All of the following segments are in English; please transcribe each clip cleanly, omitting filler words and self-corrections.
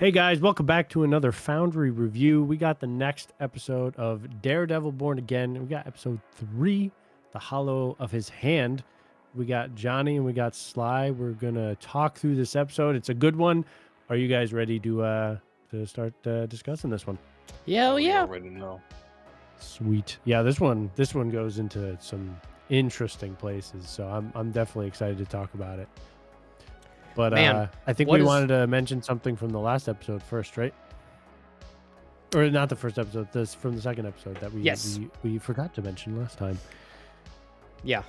Hey guys, welcome back to another Foundry review. We got the next episode of Daredevil Born Again. We got episode 3, The Hollow of His Hand. We got Johnny and we got Sly. We're gonna talk through this episode. It's a good one. Are you guys ready to start discussing this one? Yeah, We yeah. already know. Sweet. Yeah, this one goes into some interesting places. So I'm definitely excited to talk about it. But Man, I think what we is- wanted to mention something from the last episode first, right? Or not the first episode, this from the second episode that we forgot to mention last time. Yeah.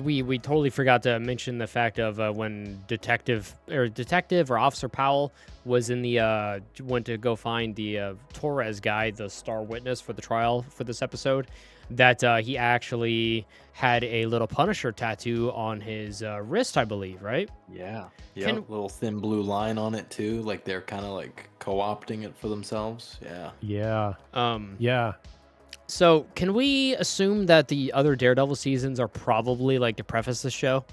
We totally forgot to mention the fact of when detective or Officer Powell was in the went to go find the Torres guy, the star witness for the trial for this episode, that he actually had a little Punisher tattoo on his wrist, I believe, right? Yeah. Yeah. Can- Little thin blue line on it too. Like they're kind of like co-opting it for themselves. Yeah. Yeah. Yeah. So, can we assume that the other Daredevil seasons are probably like to preface the show?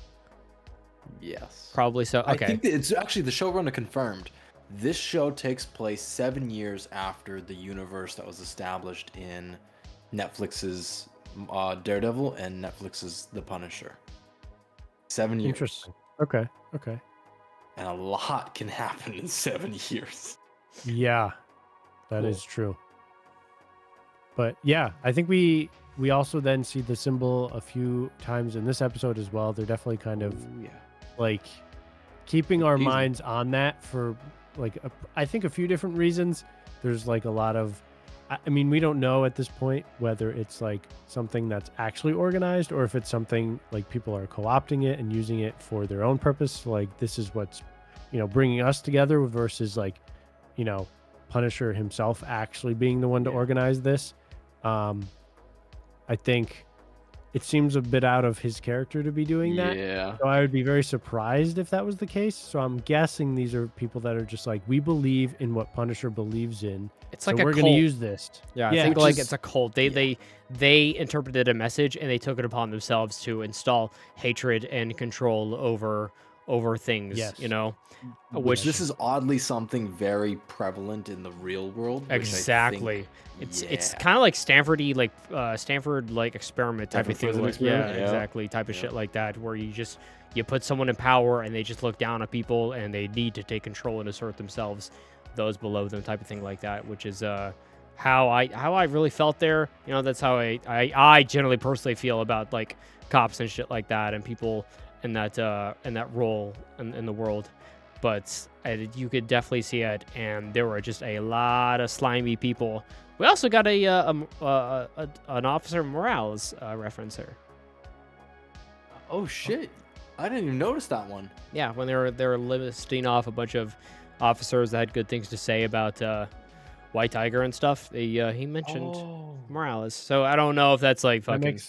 Yes. Probably so. I Okay. think that it's actually the showrunner confirmed. This show takes place 7 years after the universe that was established in Netflix's Daredevil and Netflix's The Punisher. 7 years. Interesting. Okay. And a lot can happen in 7 years. Yeah. That Cool. is true. But yeah, I think we also then see the symbol a few times in this episode as well. They're definitely kind of Ooh, yeah. like keeping our Teasing. minds on that for like I think a few different reasons. There's like a lot of I mean, we don't know at this point whether it's like something that's actually organized or if it's something like people are co-opting it and using it for their own purpose. Like this is what's, bringing us together versus like, Punisher himself actually being the one to Yeah. organize this. I think it seems a bit out of his character to be doing that. Yeah. So I would be very surprised if that was the case. So I'm guessing these are people that are just like, we believe in what Punisher believes in. It's So like a we're cult. going to use this. Yeah, I Yeah, think which like is- it's a cult. They interpreted a message and they took it upon themselves to install hatred and control over things. Yes. Which this is oddly something very prevalent in the real world. which I think- Exactly. It's yeah. kind of like Stanford-y, like Stanford like experiment type of Stanford thing. prison Yeah, experiment? Yeah. exactly. Type of Yeah. shit like that, where you put someone in power and they just look down at people and they need to take control and assert themselves, those below them, type of thing like that. Which is how I really felt there. That's how I generally personally feel about like cops and shit like that and people in that role in the world. But you could definitely see it, and there were just a lot of slimy people. We also got an Officer Morales reference here. Oh shit! I didn't even notice that one. Yeah, when they were listing off a bunch of officers that had good things to say about White Tiger and stuff, he mentioned Oh. Morales. So I don't know if that's like fucking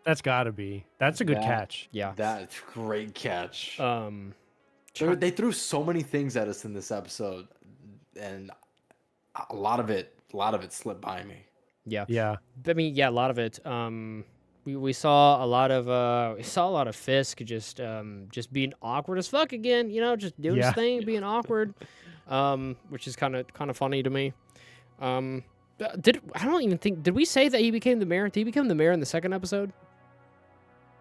That's got to be. That's a good That- catch. yeah. That's a great catch. Try- They threw so many things at us in this episode, and a lot of it slipped by me. yeah. Yeah. I mean, yeah, a lot of it. We saw a lot of Fisk just being awkward as fuck again. Just doing Yeah. his thing, being awkward, which is kind of funny to me. Did we say that he became the mayor? Did he become the mayor in the second episode?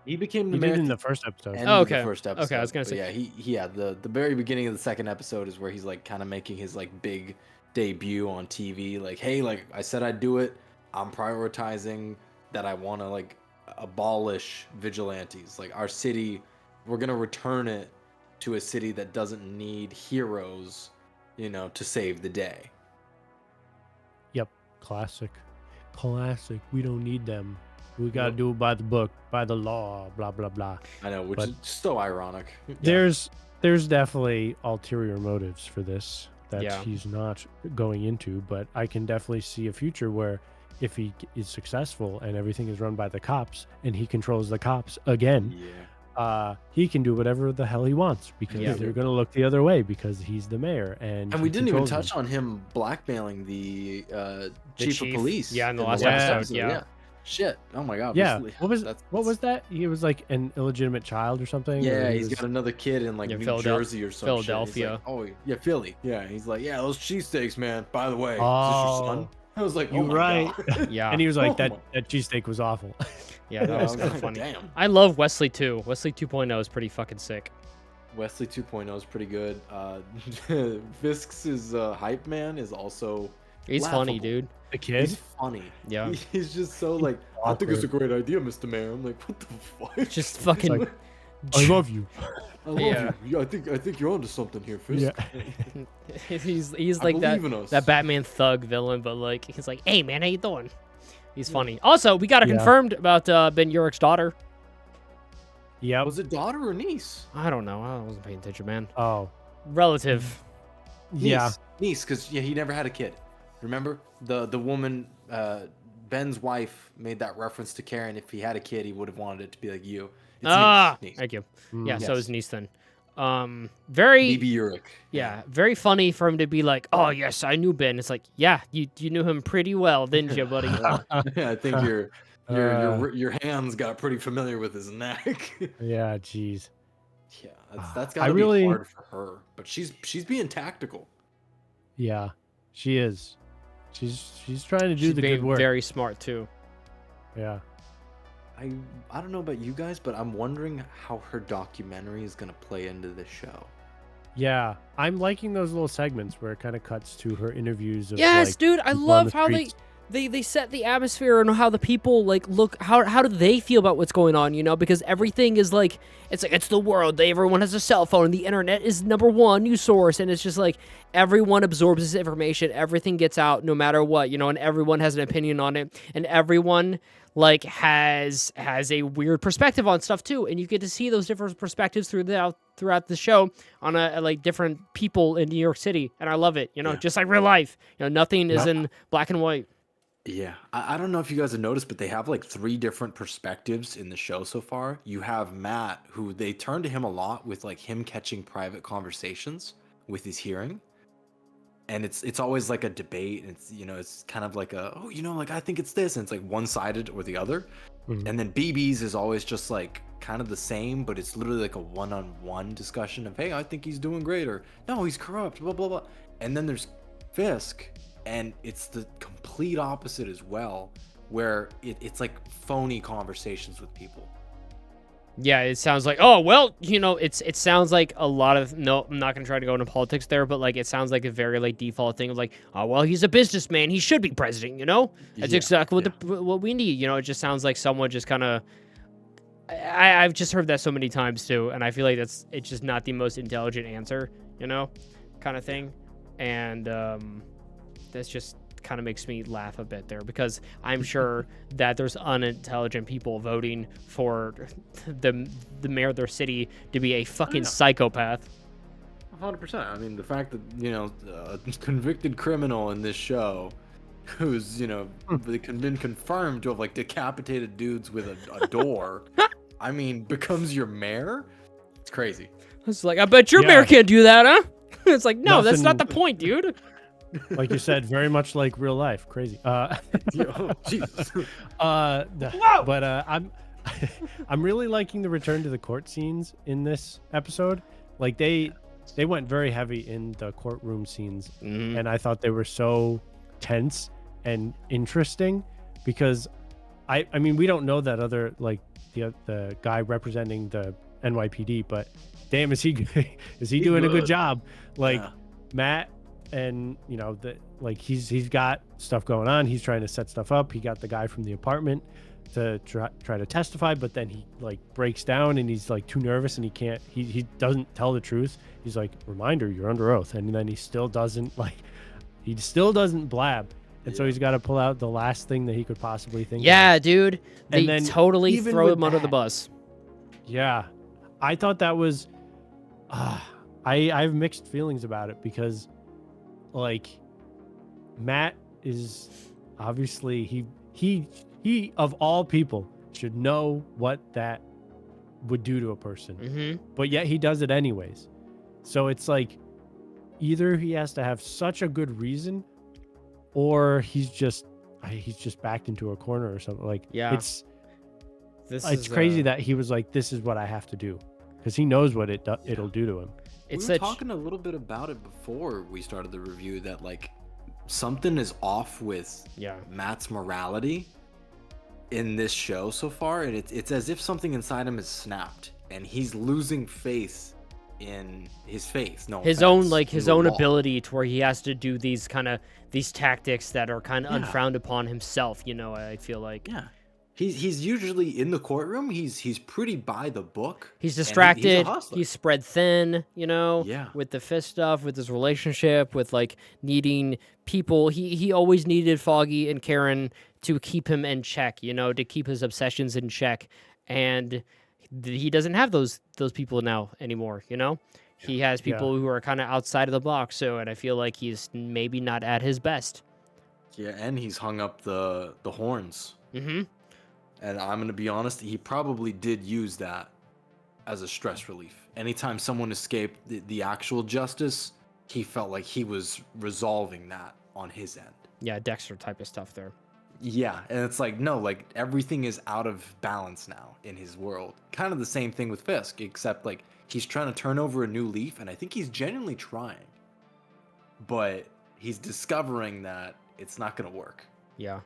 He became the You mayor did in at the first episode. end Oh, of the okay. first Okay, episode. I was gonna but say- yeah, the very beginning of the second episode is where he's like kind of making his like big debut on TV. Like, hey, like I said I'd do it. I'm prioritizing that I want to like abolish vigilantes. Like our city, we're gonna return it to a city that doesn't need heroes, to save the day. Yep. Classic. We don't need them. We got to Nope. do it by the book, by the law, blah, blah, blah. I know, which But- is so ironic. There's definitely ulterior motives for this that Yeah. he's not going into, but I can definitely see a future where if he is successful and everything is run by the cops and he controls the cops again, Yeah. he can do whatever the hell he wants because Yeah. they're going to look the other way because he's the mayor. And And we he didn't even controls touch them. on him blackmailing the chief of police. Yeah, in the last episode, yeah. Shit. Oh my god. Yeah. Wesley. What was that? He was like an illegitimate child or something. Yeah, or he's got another kid in like Yeah, New Philadelphia- Jersey or some Philadelphia. Shit. He's like, oh yeah, Philly. Yeah, he's like, yeah, those cheesesteaks, man. By the way, is this your son? Oh, I was like, oh you my right. god. Yeah. And he was like, Oh that my- that cheesesteak was awful. Yeah, that I was was kind of like, funny. damn. I love Wesley too. Wesley 2.0 is pretty fucking sick. Wesley 2.0 is pretty good. Fisk's hype man is also He's funny, laughable. dude. The kid. He's funny. Yeah. He's just so like, I think it's a great idea, Mr. Mayor. I'm like, what the fuck? Just fucking. like, I love you. I love Yeah. you. I think you're onto something here, Fisk. Yeah. he's I like believe in us. that Batman thug villain, but like he's like, hey man, how you doing? He's funny. Also, we got it Yeah. confirmed about Ben Urich's daughter. Yeah. Was it daughter or niece? I don't know. I wasn't paying attention, man. Oh. Relative. Yeah. Niece, because he never had a kid. Remember the woman, Ben's wife, made that reference to Karen. If he had a kid, he would have wanted it to be like you. It's niece. Thank you. Mm. Yeah, so Yes. his niece then. Very BB Urich. yeah, very funny for him to be like, oh yes, I knew Ben. It's like, yeah, you knew him pretty well, didn't you, buddy? I think your hands got pretty familiar with his neck. Yeah. Jeez. Yeah, that's I gotta really- be hard for her. But she's being tactical. Yeah. She is. She's trying to do She's the being good work. very smart too. Yeah. I don't know about you guys, but I'm wondering how her documentary is gonna play into this show. Yeah. I'm liking those little segments where it kind of cuts to her interviews of Yes, like, dude, I people on love the how streets. they set the atmosphere and how the people like look how do they feel about what's going on, you know, because everything is like it's the world, everyone has a cell phone, the internet is number one news source, and it's just like everyone absorbs this information, everything gets out no matter what, you know, and everyone has an opinion on it, and everyone like has a weird perspective on stuff too, and you get to see those different perspectives throughout the show on a like different people in New York City, and I love it, you know, Yeah. just like real life, you know, nothing is Yeah. in black and white. Yeah, I don't know if you guys have noticed, but they have like 3 different perspectives in the show so far. You have Matt, who they turn to him a lot with like him catching private conversations with his hearing. And it's always like a debate, and it's kind of like like I think it's this, and it's like one-sided or the other. Mhm. And then BB's is always just like kind of the same, but it's literally like a one-on-one discussion of, hey, I think he's doing great, or no, he's corrupt, blah blah blah. And then there's Fisk, and it's the complete opposite as well, where it's like phony conversations with people. Yeah, it sounds like, oh well, you know, it sounds like a lot of, no, I'm not gonna try to go into politics there, but like it sounds like a very like default thing of like, oh well, he's a businessman, he should be president, you know? That's Yeah, exactly yeah. what we need, you know. It just sounds like someone just kind of, I've just heard that so many times too, and I feel like it's just not the most intelligent answer, you know, kind of thing, and that's just kind of makes me laugh a bit there, because I'm sure that there's unintelligent people voting for the mayor of their city to be a fucking psychopath. 100%. I mean, the fact that a convicted criminal in this show, who's been confirmed to have like decapitated dudes with a door, I mean, becomes your mayor. It's crazy. It's like, I bet your Yeah. mayor can't do that, huh? It's like, no, that's not the Nothing- point, dude. Like you said, very much like real life. Crazy. Oh, Jesus. But I'm really liking the return to the court scenes in this episode. Like they went very heavy in the courtroom scenes, Mhm. and I thought they were so tense and interesting, because I mean, we don't know that other, like the guy representing the NYPD, but damn, is he doing a good good. job? Like Yeah. Matt, and he's got stuff going on. He's trying to set stuff up. He got the guy from the apartment to try to testify, but then he like breaks down and he's like too nervous and he doesn't tell the truth. He's like, reminder, you're under oath, and then he still doesn't blab, and so Yeah. he's got to pull out the last thing that he could possibly think of. Yeah, dude. They And then totally even throw with him under the that- bus. Yeah, I thought that was. I have mixed feelings about it, because, like, Matt is obviously he of all people should know what that would do to a person, Mm-hmm. but yet he does it anyways. So it's like either he has to have such a good reason, or he's just he's just backed into a corner or something. Like, Yeah. it's This it's is crazy that he was like, this is what I have to do, because he knows what it'll do to him. It's we were such talking a little bit about it before we started the review, that like something is off with Matt's morality in this show so far, and it's as if something inside him is snapped and he's losing faith in his faith. No, his offense, own in his the own law. ability to where he has to do these tactics that are kind of unfrowned upon himself. I feel like He's usually in the courtroom. He's pretty by the book. he's and distracted. he's a hustler. He's spread thin. Yeah. With the fist stuff, with his relationship, with like needing people. He always needed Foggy and Karen to keep him in check. To keep his obsessions in check, and he doesn't have those people now anymore. He has people who are kind of outside of the box. And I feel like he's maybe not at his best. Yeah, and he's hung up the horns. Mm-hmm. And I'm going to be honest, he probably did use that as a stress relief. Anytime someone escaped the actual justice, he felt like he was resolving that on his end. Yeah, Dexter type of stuff there. Yeah, and it's like, no, like everything is out of balance now in his world. Kind of the same thing with Fisk, except like he's trying to turn over a new leaf, and I think he's genuinely trying. But he's discovering that it's not going to work. Yeah.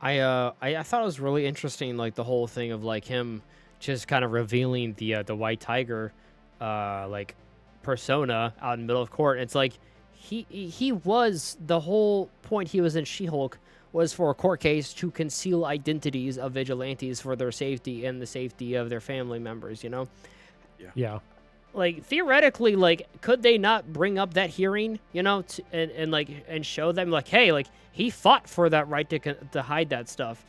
I thought it was really interesting, like the whole thing of like him just kind of revealing the White Tiger, like persona out in the middle of court. It's like he was, the whole point he was in She-Hulk was for a court case to conceal identities of vigilantes for their safety and the safety of their family members. Yeah. Like theoretically, like could they not bring up that hearing, and show them like, hey, like he fought for that right to hide that stuff,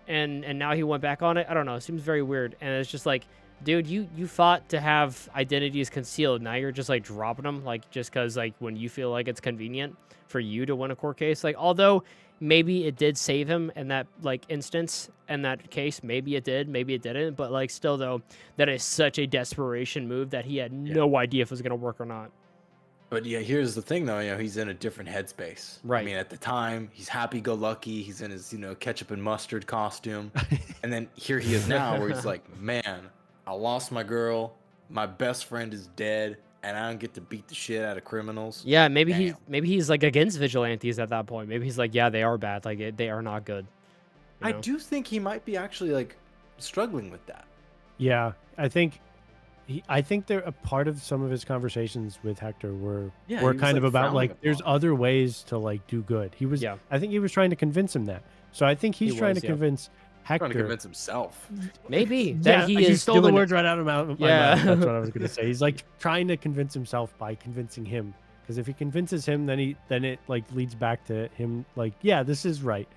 and now he went back on it. I don't know. It seems very weird, and it's just like, dude, you fought to have identities concealed. Now you're just like dropping them, like just because like when you feel like it's convenient for you to win a court case. Like although maybe it did save him in that like instance in that case, maybe it did, maybe it didn't, but like still though, that is such a desperation move that he had no idea if it was gonna work or not. But yeah, here's the thing though, he's in a different headspace. Right. I mean, at the time, he's happy-go-lucky. He's in his, ketchup and mustard costume. And then here he is now where he's like, man, I lost my girl. My best friend is dead. And I don't get to beat the shit out of criminals. Yeah, maybe Damn. he's like against vigilantes at that point. Maybe he's like, yeah, they are bad. Like they are not good. I do think he might be actually like struggling with that. Yeah, I think they're a part of some of his conversations with Hector were kind of about like there's other ways to like do good. He was I think he was trying to convince him that. So I think he's trying to convince Hector. Trying to convince himself. Maybe that he is stole the doing words right out of my mouth. Yeah. That's what I was gonna say. He's like trying to convince himself by convincing him. Because if he convinces him, then it like leads back to him like, yeah, this is right.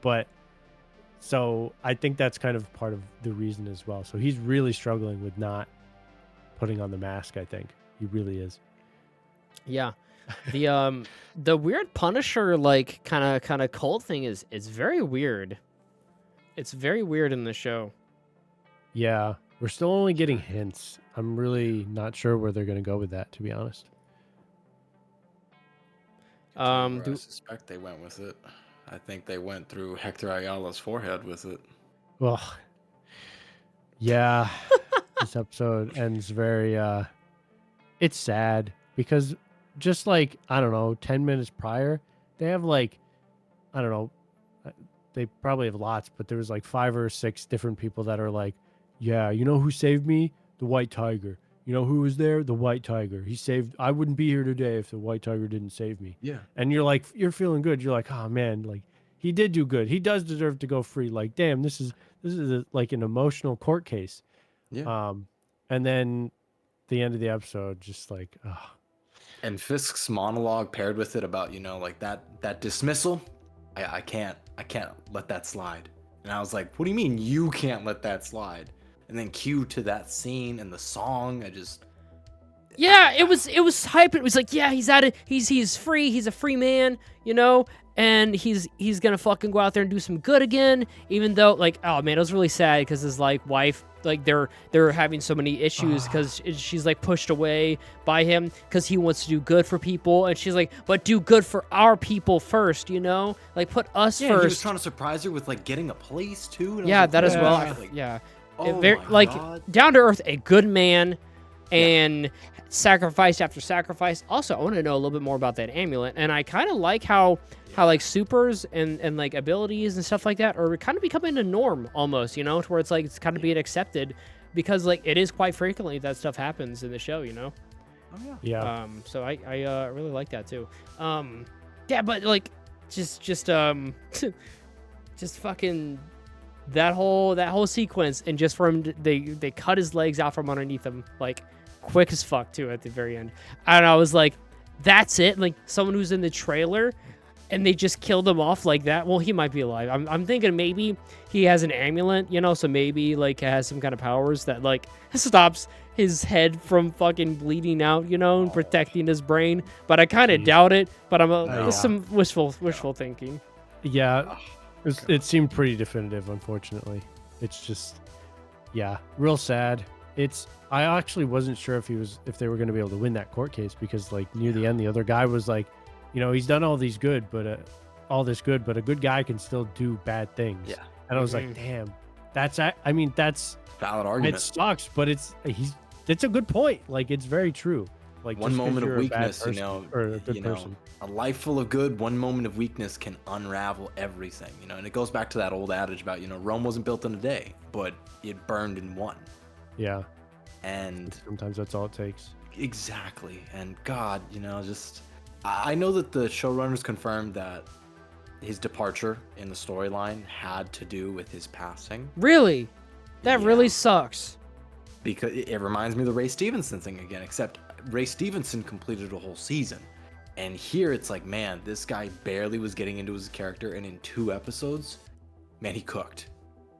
But so I think that's kind of part of the reason as well. So he's really struggling with not putting on the mask. I think he really is. Yeah, the weird Punisher like kind of cult thing is very weird. It's very weird in the show. Yeah, we're still only getting hints. I'm really not sure where they're going to go with that, to be honest. I suspect they went with it. I think they went through Hector Ayala's forehead with it. Well, yeah, this episode ends very, it's sad because just like, I don't know, 10 minutes prior, they have like, I don't know, they probably have lots, but there was like 5 or 6 different people that are like, yeah, you know who saved me? The White Tiger. You know who was there? The White Tiger. I wouldn't be here today if the White Tiger didn't save me. Yeah. And you're like, you're feeling good. You're like, oh man, like he did do good. He does deserve to go free. Like, damn, this is like an emotional court case. Yeah. And then the end of the episode, just like, oh. And Fisk's monologue paired with it about, like that dismissal. I can't let that slide. And I was like, what do you mean you can't let that slide? And then cue to that scene and the song. Yeah, it was hype. It was like, yeah, he's at it. He's free. He's a free man, and he's gonna fucking go out there and do some good again, even though, like, oh man, it was really sad because his like wife, like they're having so many issues because she's like pushed away by him because he wants to do good for people, and she's like, but do good for our people first, you know, like put us Yeah, first. he was trying to surprise her with like getting a place too. And I Yeah, was like, that as well. exactly. Yeah, Oh very, my like God. down to earth, a good man, and sacrifice after sacrifice. Also, I want to know a little bit more about that amulet, and I kind of like how like supers and like abilities and stuff like that are kind of becoming a norm almost, you know, to where it's like it's kind of being accepted because like it is quite frequently that stuff happens in the show, you know. Oh yeah. Yeah. So I really like that too. Yeah, but like just just fucking that whole sequence, and just for him they cut his legs out from underneath him like quick as fuck too at the very end. I don't know, I was like, that's it? Like someone who's in the trailer and they just killed him off like that? Well, he might be alive. I'm thinking maybe he has an amulet, you know, so maybe like has some kind of powers that like stops his head from fucking bleeding out, you know, and protecting his brain. But I kind of doubt it. But it's some wishful thinking. Yeah, it seemed pretty definitive, unfortunately. It's just, yeah, real sad. I actually wasn't sure if they were going to be able to win that court case, because like near the end, the other guy was like, you know, he's done all this good, but a good guy can still do bad things. Yeah. And I was like, damn, that's Valid argument. it sucks, but it's a good point. Like, it's very true. Like, One just 'cause moment of you're a bad weakness, you person, know, or a good person. a life full of good, one moment of weakness can unravel everything, you know, and it goes back to that old adage about, you know, Rome wasn't built in a day, but it burned in one. Yeah. And Sometimes that's all it takes. exactly. And God, you know, just, I know that the showrunners confirmed that his departure in the storyline had to do with his passing. Really? That Yeah. really sucks. Because it reminds me of the Ray Stevenson thing again, except Ray Stevenson completed a whole season. And here it's like, man, this guy barely was getting into his character, and in 2 episodes, man, he cooked.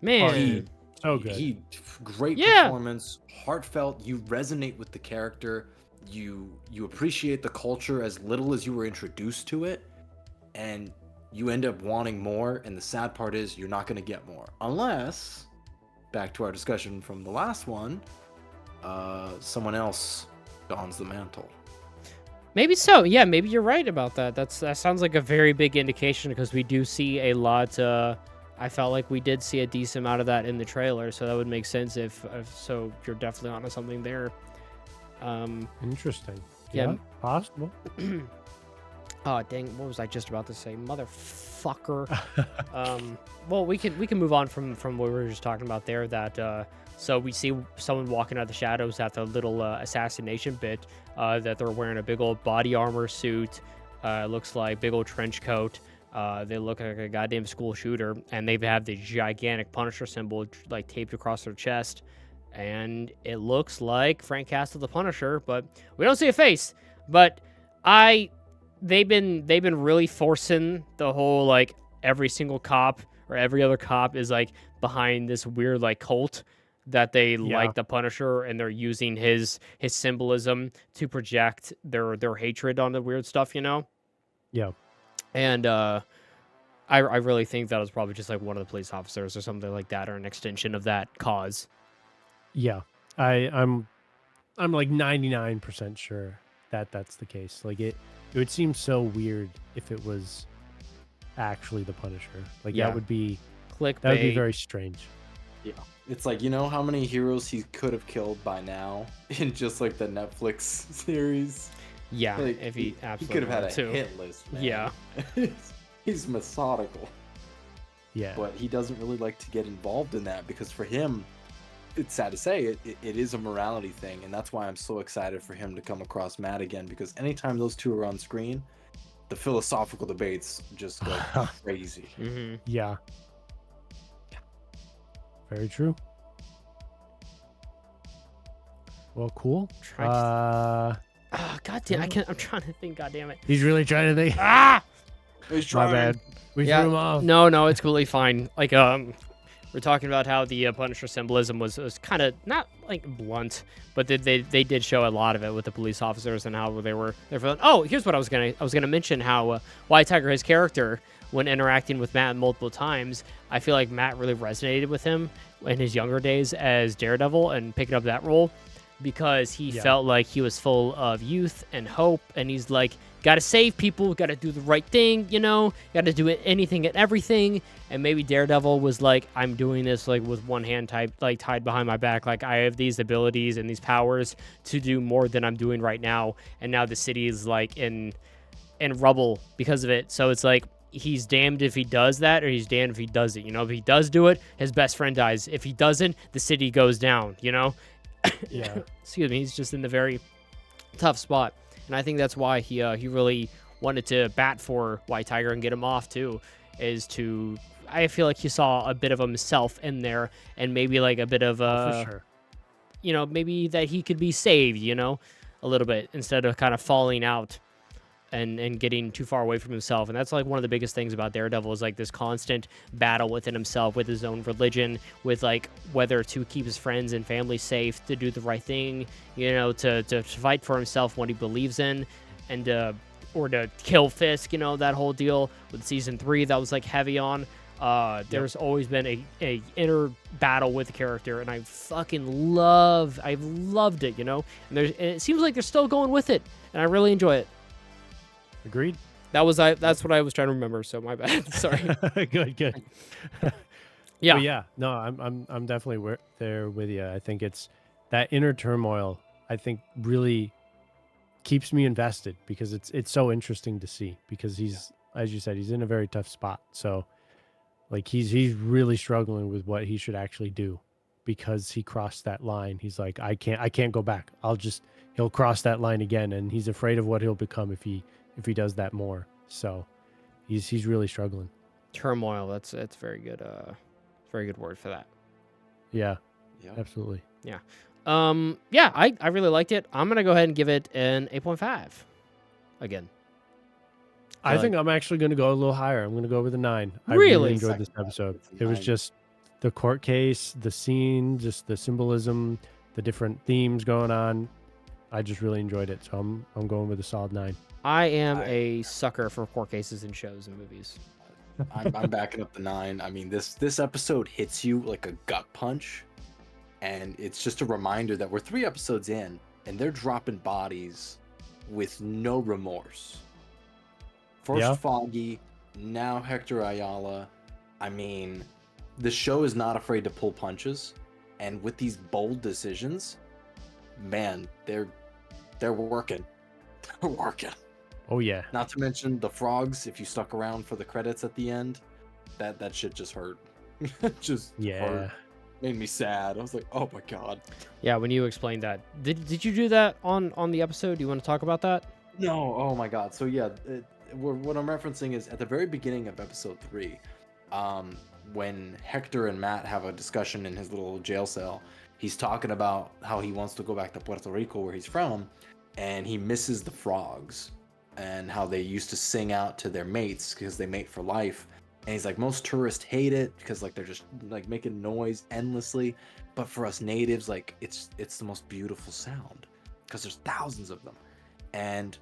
Man. dude. So good. He great Yeah. performance, heartfelt. You resonate with the character. You appreciate the culture as little as you were introduced to it, and you end up wanting more. And the sad part is you're not going to get more unless, back to our discussion from the last one, someone else dons the mantle. Maybe so. Yeah, maybe you're right about that. That sounds like a very big indication, because we do see a lot. I felt like we did see a decent amount of that in the trailer, so that would make sense if so. You're definitely onto something there. Interesting. Yeah. Yeah, possible. Oh dang! What was I just about to say, motherfucker? Well, we can move on from what we were just talking about there. That so we see someone walking out of the shadows at the little assassination bit. That they're wearing a big old body armor suit. Looks like big old trench coat. They look like a goddamn school shooter, and they have the gigantic Punisher symbol like taped across their chest. And it looks like Frank Castle the Punisher, but we don't see a face. But they've been really forcing the whole like every single cop or every other cop is like behind this weird like cult that they like the Punisher, and they're using his symbolism to project their hatred on the weird stuff, you know? Yeah. And I really think that was probably just like one of the police officers or something like that, or an extension of that cause. Yeah. I'm like 99% sure that that's the case. Like it would seem so weird if it was actually the Punisher. Like Yeah. that would be Clickbait. very strange. Yeah. It's like, you know how many heroes he could have killed by now in just like the Netflix series? Yeah, Like, if he absolutely could have had a wanted to. hit list, man. Yeah. He's methodical. Yeah. But he doesn't really like to get involved in that, because for him, it's sad to say, it is a morality thing. And that's why I'm so excited for him to come across Matt again, because anytime those two are on screen, the philosophical debates just go crazy. Mm-hmm. Yeah. Very true. Well, cool. Oh, God damn, I'm trying to think, God damn it. He's really trying to think. Ah! He's My bad. We Yeah, threw him off. No, it's completely fine. Like, we're talking about how the Punisher symbolism was kind of not like blunt, but they did show a lot of it with the police officers and how they're feeling. Oh, here's what I was gonna mention: how White Tiger, his character, when interacting with Matt multiple times, I feel like Matt really resonated with him in his younger days as Daredevil and picking up that role, because he felt like he was full of youth and hope, and he's like, gotta save people, gotta do the right thing, gotta do anything and everything. And maybe Daredevil was like, I'm doing this like with one hand tied behind my back, like I have these abilities and these powers to do more than I'm doing right now, and now the city is like in rubble because of it. So it's like, he's damned if he does that, or he's damned if he doesn't. If he does do it, his best friend dies. If he doesn't, the city goes down. Yeah. Excuse me. He's just in the very tough spot, and I think that's why he really wanted to bat for White Tiger and get him off too. I feel like he saw a bit of himself in there, and maybe like a bit of for sure. Maybe that he could be saved, a little bit, instead of kind of falling out and getting too far away from himself. And that's like one of the biggest things about Daredevil, is like this constant battle within himself, with his own religion, with like whether to keep his friends and family safe, to do the right thing, to fight for himself, what he believes in, and or to kill Fisk, that whole deal with season 3 that was like heavy on. There's always been a inner battle with the character, and I've loved it, and it seems like they're still going with it, and I really enjoy it. Agreed. That's what I was trying to remember, so my bad. Sorry. Good. Yeah. But yeah. No, I'm definitely there with you. I think it's that inner turmoil, I think, really keeps me invested, because it's so interesting to see, because he's, as you said, he's in a very tough spot. So like he's really struggling with what he should actually do, because he crossed that line. He's like, I can't go back. He'll cross that line again, and he's afraid of what he'll become if he does that more. So he's really struggling. Turmoil. That's very good. Very good word for that. Yeah. Absolutely. Yeah. Yeah, I really liked it. I'm gonna go ahead and give it an 8.5 again. I think I'm actually going to go a little higher. I'm going to go with a 9. I Really? really enjoyed this episode. It was just the court case, the scene, just the symbolism, the different themes going on. I just really enjoyed it. So I'm going with a solid 9. I am a sucker for court cases in shows and movies. I'm backing up the 9. I mean, this episode hits you like a gut punch, and it's just a reminder that we're 3 episodes in, and they're dropping bodies with no remorse. First Foggy, now Hector Ayala. I mean, the show is not afraid to pull punches, and with these bold decisions, man, they're working. They're working. Oh yeah. Not to mention the frogs. If you stuck around for the credits at the end, that shit just hurt. Just hurt. Made me sad. I was like, oh my god. Yeah, when you explained that, did you do that on the episode? Do you want to talk about that? No. Oh my god. So yeah, what I'm referencing is at the very beginning of episode 3, when Hector and Matt have a discussion in his little jail cell. He's talking about how he wants to go back to Puerto Rico, where he's from, and he misses the frogs and how they used to sing out to their mates because they mate for life. And he's like, most tourists hate it because like they're just like making noise endlessly, but for us natives, like it's the most beautiful sound because there's thousands of them. And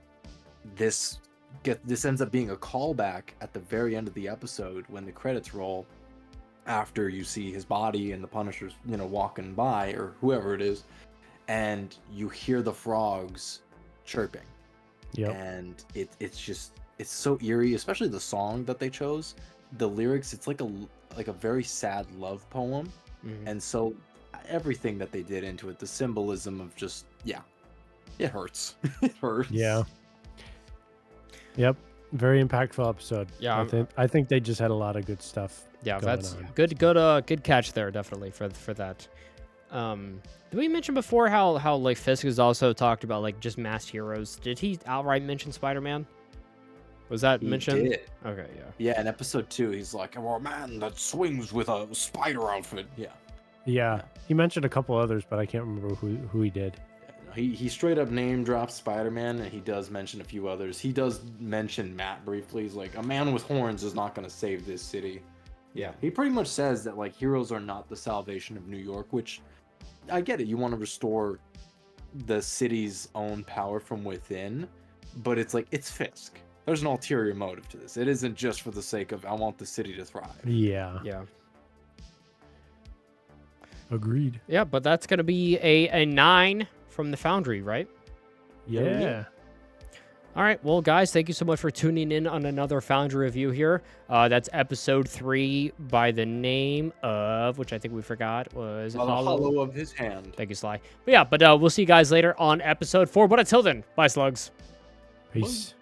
this ends up being a callback at the very end of the episode when the credits roll, after you see his body and the Punisher's, walking by, or whoever it is, and you hear the frogs chirping. Yep. And it's so eerie, especially the song that they chose. The lyrics, it's like a very sad love poem. Mm-hmm. And so everything that they did into it, the symbolism of just, it hurts. It hurts. Yeah. Yep. Very impactful episode. Yeah. I think they just had a lot of good stuff. Yeah, going that's on. good catch there, definitely for that. Did we mention before how like Fisk has also talked about like just masked heroes? Did he outright mention Spider-Man? Was that He mentioned? did. Okay, yeah. Yeah, in episode 2, he's like, "Oh, a man that swings with a spider outfit." Yeah. He mentioned a couple others, but I can't remember who he did. He straight up name drops Spider-Man, and he does mention a few others. He does mention Matt briefly. He's like, a man with horns is not going to save this city. Yeah, he pretty much says that like heroes are not the salvation of New York, which I get it. You want to restore the city's own power from within, but it's like it's Fisk. There's an ulterior motive to this. It isn't just for the sake of I want the city to thrive. Yeah. Yeah. Agreed. Yeah, but that's going to be a 9 from the Foundry, right? Yeah. All right, well, guys, thank you so much for tuning in on another Foundry review here. That's episode 3 by the name of, which I think we forgot, was The hollow of his hand. Thank you, Sly. But yeah, we'll see you guys later on episode 4. But until then, bye, slugs. Peace.